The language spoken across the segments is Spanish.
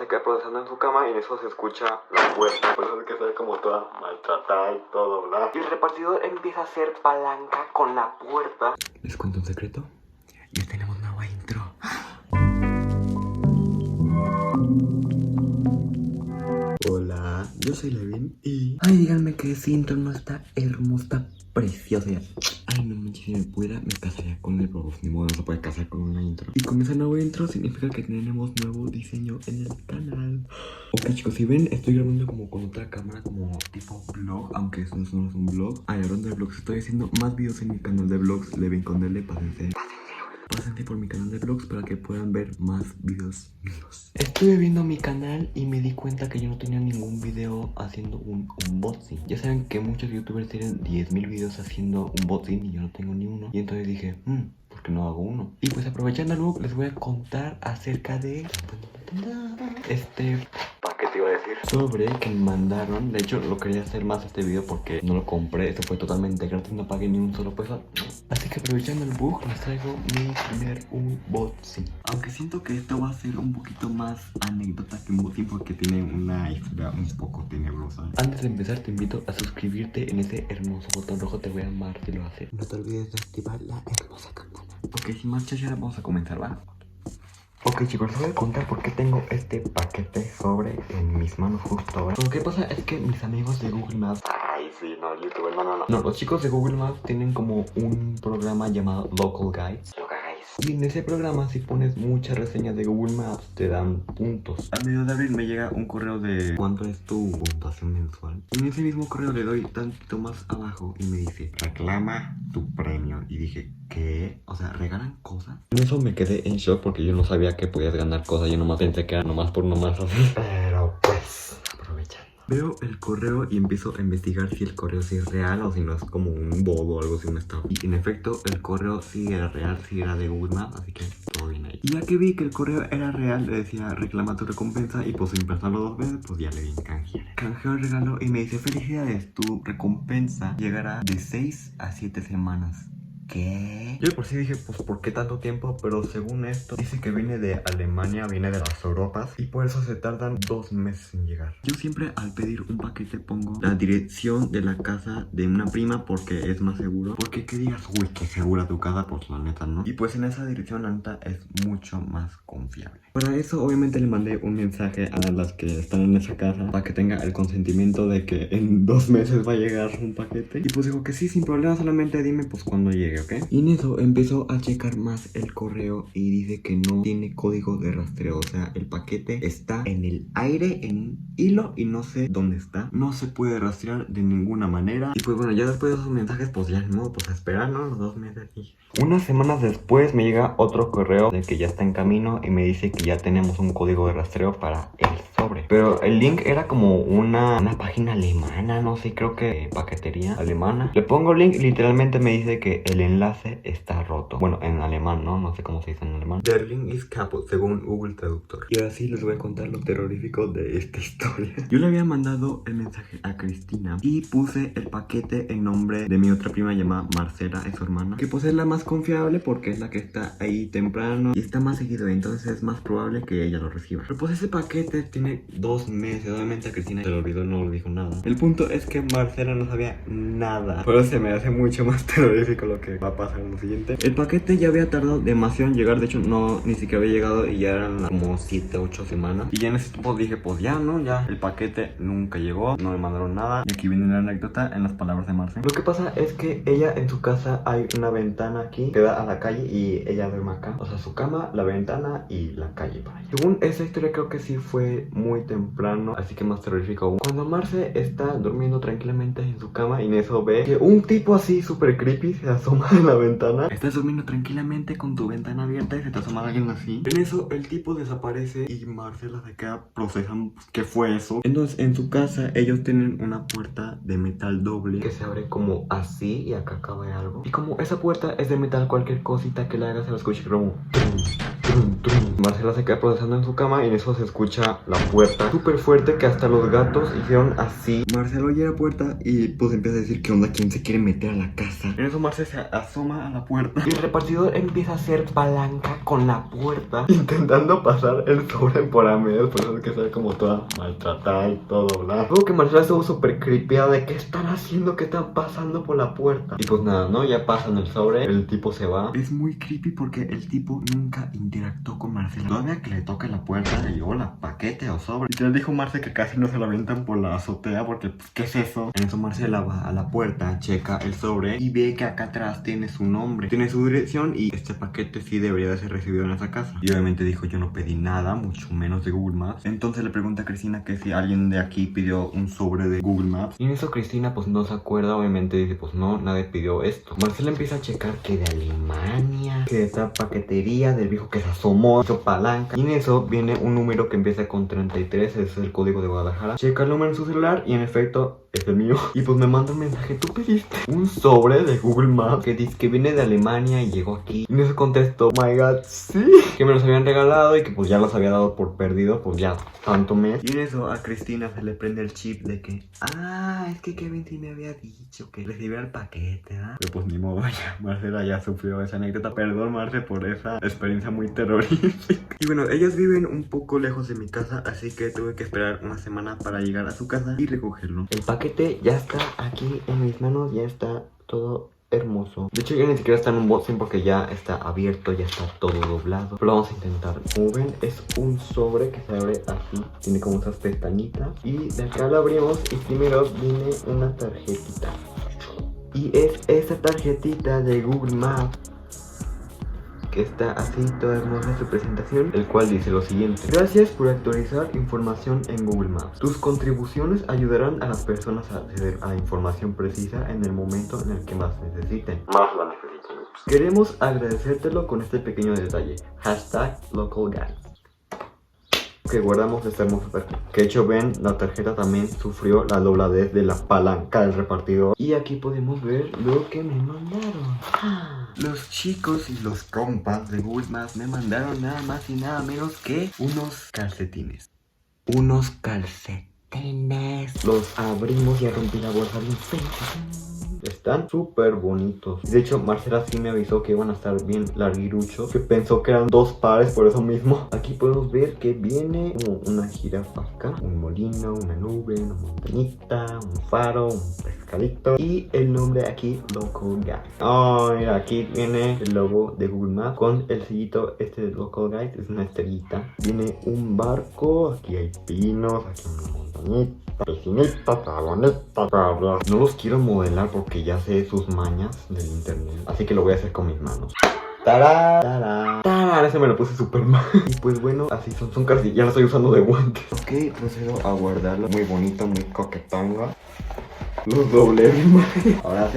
se queda procesando en su cama y en eso se escucha la puerta. Por eso es que se ve como toda maltratada y todo, bla. Y el repartidor empieza a hacer palanca con la puerta. ¿Les cuento un secreto? Ya tenemos nueva intro. Hola, yo soy Levin y... Ay, díganme que ese intro no está hermoso, está precioso ya. Ay, no manches, si me pudiera, me casaría con el Roblox. Ni modo, no se puede casar con una intro. Y con ese nuevo intro significa que tenemos nuevo diseño en el canal. Ok, chicos, si ven, estoy grabando como con otra cámara, como tipo vlog, aunque eso no es un vlog. Ay, hablando de vlogs, estoy haciendo más videos en mi canal de vlogs. Levin con Dele, pásense por mi canal de vlogs para que puedan ver más videos míos. Estuve viendo mi canal y me di cuenta que yo no tenía ningún video haciendo un unboxing. Ya saben que muchos youtubers tienen 10.000 videos haciendo unboxing y yo no tengo ni uno. Y entonces dije, ¿por qué no hago uno? Y pues aprovechando les voy a contar acerca de... ¿Qué te iba a decir? Sobre que me mandaron. De hecho, lo quería hacer más este video porque no lo compré. Esto fue totalmente gratis, no pagué ni un solo peso. Así que aprovechando el bug, les traigo mi primer unboxing. Aunque siento que esto va a ser un poquito más anécdota que unboxing porque tiene una historia un poco tenebrosa. Antes de empezar, te invito a suscribirte en ese hermoso botón rojo. Te voy a amar, te lo hace. No te olvides de activar la hermosa campana. Ok, sin más chachara, vamos a comenzar, ¿va? Ok, chicos, les voy a contar por qué tengo este paquete sobre en mis manos justo ahora. Lo que pasa es que mis amigos de Google Maps... Ay, sí, no, YouTube, no. No, los chicos de Google Maps tienen como un programa llamado Local Guides. Y en ese programa, si pones muchas reseñas de Google Maps, te dan puntos. A mediados de abril me llega un correo de cuánto es tu puntuación mensual. Y en ese mismo correo le doy tantito más abajo y me dice, reclama tu premio. Y dije, ¿qué? O sea, ¿regalan cosas? En eso me quedé en shock porque yo no sabía que podías ganar cosas. Yo nomás pensé que era nomás por nomás así. Pero pues, aprovechando. Veo el correo y empiezo a investigar si el correo sí es real o si no es como un bobo o algo así, una estafa. Y en efecto, el correo sí era real, sí era de Google Maps, así que todo bien ahí. Y ya que vi que el correo era real, le decía reclama tu recompensa y pues sin pensarlo dos veces, pues ya le di canjear. Canjeo el regalo y me dice felicidades, tu recompensa llegará de 6 a 7 semanas. ¿Qué? Yo por sí dije, pues ¿por qué tanto tiempo? Pero según esto, dice que viene de Alemania, viene de las Europas y por eso se tardan 2 meses en llegar. Yo siempre al pedir un paquete pongo la dirección de la casa de una prima porque es más seguro. Porque que digas, uy, qué segura tu casa, pues la neta, ¿no? Y pues en esa dirección la neta es mucho más confiable. Para eso obviamente le mandé un mensaje a las que están en esa casa para que tenga el consentimiento de que en 2 meses va a llegar un paquete. Y pues digo que sí, sin problema, solamente dime pues cuando llegue, ¿ok? Y en eso empezó a checar más el correo y dice que no tiene código de rastreo. O sea, el paquete está en el aire, en un hilo y no sé dónde está. No se puede rastrear de ninguna manera. Y pues bueno, ya después de esos mensajes, pues ya no, pues a esperar, ¿no? Los 2 meses aquí. Unas semanas después me llega otro correo de que ya está en camino y me dice que ya tenemos un código de rastreo para el sobre. Pero el link era como una página alemana, no sé, creo que paquetería alemana. Le pongo el link y literalmente me dice que el enlace está roto. Bueno, en alemán, ¿no? No sé cómo se dice en alemán. Der link is kaputt, según Google Traductor. Y ahora sí les voy a contar lo terrorífico de esta historia. Yo le había mandado el mensaje a Cristina y puse el paquete en nombre de mi otra prima llamada Marcela, es su hermana, que pues es la más confiable porque es la que está ahí temprano y está más seguido, entonces es más probable que ella lo reciba. Pero pues ese paquete tiene 2 meses, obviamente a Cristina se lo olvidó, no le dijo nada. El punto es que Marcela no sabía nada, pero se me hace mucho más terrorífico lo que va a pasar en lo siguiente. El paquete ya había tardado demasiado en llegar, de hecho no, ni siquiera había llegado y ya eran como 7, 8 semanas. Y ya en ese tiempo dije, pues ya, ¿no? Ya el paquete nunca llegó, no me mandaron nada. Y aquí viene la anécdota en las palabras de Marcela. Lo que pasa es que ella en su casa hay una ventana aquí que da a la calle y ella duerme acá. O sea, su cama, la ventana y la calle para allá. Según esa historia creo que sí fue muy temprano, así que más terrorífico aún. Cuando Marce está durmiendo tranquilamente en su cama y en eso ve que un tipo así súper creepy se asoma en la ventana. Estás durmiendo tranquilamente con tu ventana abierta y se te asoma alguien así. En eso el tipo desaparece y Marcela se queda procesando qué fue eso. Entonces en su casa ellos tienen una puerta de metal doble que se abre como así y acá cabe algo. Y como esa puerta es de metal, cualquier cosita que le hagas se la escucha como... Trum, trum. Marcela se queda procesando en su cama y en eso se escucha la puerta súper fuerte que hasta los gatos hicieron así. Marcela oye la puerta y pues empieza a decir qué onda, quién se quiere meter a la casa. En eso Marcela se asoma a la puerta y el repartidor empieza a hacer palanca con la puerta, intentando pasar el sobre por a medio. Por eso es que está como toda maltratada y todo, ¿verdad? Luego que Marcela estuvo súper creepida de qué están haciendo, qué están pasando por la puerta. Y pues nada, ¿no? Ya pasan el sobre, el tipo se va. Es muy creepy porque el tipo nunca interactuó con Marcela. Todavía que le toca la puerta, le llevó la paquete o sobre. Y te dijo Marcela que casi no se la avientan por la azotea porque, pues, ¿qué es eso? En eso Marcela va a la puerta, checa el sobre y ve que acá atrás tiene su nombre, tiene su dirección y este paquete sí debería de ser recibido en esa casa. Y obviamente dijo, yo no pedí nada, mucho menos de Google Maps. Entonces le pregunta a Cristina que si alguien de aquí pidió un sobre de Google Maps. Y en eso Cristina pues no se acuerda, obviamente dice, pues no, nadie pidió esto. Marcela empieza a checar que de Alemania, que de esta paquetería, del viejo que se asomó, hizo palanca. Y en eso viene un número que empieza con 33, ese es el código de Guadalajara. Checa el número en su celular y en efecto es el mío. Y pues me manda un mensaje, tú pediste un sobre de Google Maps que dice que viene de Alemania y llegó aquí. Y en eso contestó, oh my god, sí, que me los habían regalado y que pues ya los había dado por perdido, pues ya tanto mes. Y en eso a Cristina se le prende el chip de que, es que Kevin sí me había dicho que recibiera el paquete, ¿ah? Pero pues ni modo, ya Marcela ya sufrió esa anécdota. Perdón, Marce, por esa experiencia muy terrorífica. Y bueno, ellos viven un poco lejos de mi casa, así que tuve que esperar una semana para llegar a su casa y recogerlo. El paquete ya está aquí en mis manos, ya está todo hermoso. De hecho ya ni siquiera está en un boxing porque ya está abierto, ya está todo doblado. Pero vamos a intentar. Como ven, es un sobre que se abre así. Tiene como esas pestañitas. Y de acá lo abrimos y primero viene una tarjetita. Y es esa tarjetita de Google Maps, que está así toda hermosa su presentación, el cual dice lo siguiente: gracias por actualizar información en Google Maps. Tus contribuciones ayudarán a las personas a acceder a información precisa en el momento en el que más necesiten. Más la necesiten. Queremos agradecértelo con este pequeño detalle. #LocalGuide. Que guardamos esta hermosa tarjeta. Que de hecho ven, la tarjeta también sufrió la dobladez de la palanca del repartidor. Y aquí podemos ver lo que me mandaron. Los chicos y los compas de Google Maps me mandaron nada más y nada menos que unos calcetines. Unos calcetines. Los abrimos y rompí la bolsa bien fea. Están súper bonitos. De hecho, Marcela sí me avisó que iban a estar bien larguiruchos, que pensó que eran 2 pares, por eso mismo. Aquí podemos ver que viene una jirafa acá, un molino, una nube, una montañita, un faro, un pescadito y el nombre aquí, Local Guide. Mira, aquí viene el logo de Google Maps con el sellito este de Local Guide, es una estrellita. Viene un barco, aquí hay pinos, aquí hay una montañita, piscinita, está bonita. No los quiero modelar porque ya sé sus mañas del internet, así que lo voy a hacer con mis manos. ¡Tarán! ¡Tarán! ¡Tarán! Ese me lo puse súper mal. Y pues bueno, así son casi, ya lo estoy usando de guantes. Ok, procedo a guardarlo. Muy bonito, muy coquetongo. Los doblé. Ahora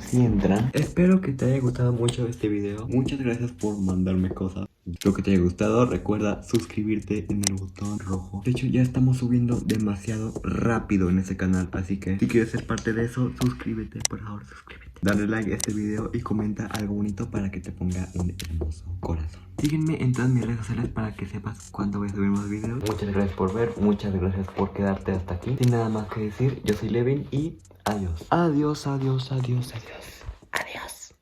sí entran. Espero que te haya gustado mucho este video. Muchas gracias por mandarme cosas. Espero que te haya gustado. Recuerda suscribirte en el botón rojo. De hecho ya estamos subiendo demasiado rápido en este canal, así que si quieres ser parte de eso, suscríbete, por favor, suscríbete. Dale like a este video y comenta algo bonito para que te ponga un hermoso corazón. Sígueme en todas mis redes sociales para que sepas cuándo voy a subir más videos. Muchas gracias por ver, muchas gracias por quedarte hasta aquí. Sin nada más que decir, yo soy Levin y adiós. Adiós, adiós, adiós, adiós. Adiós.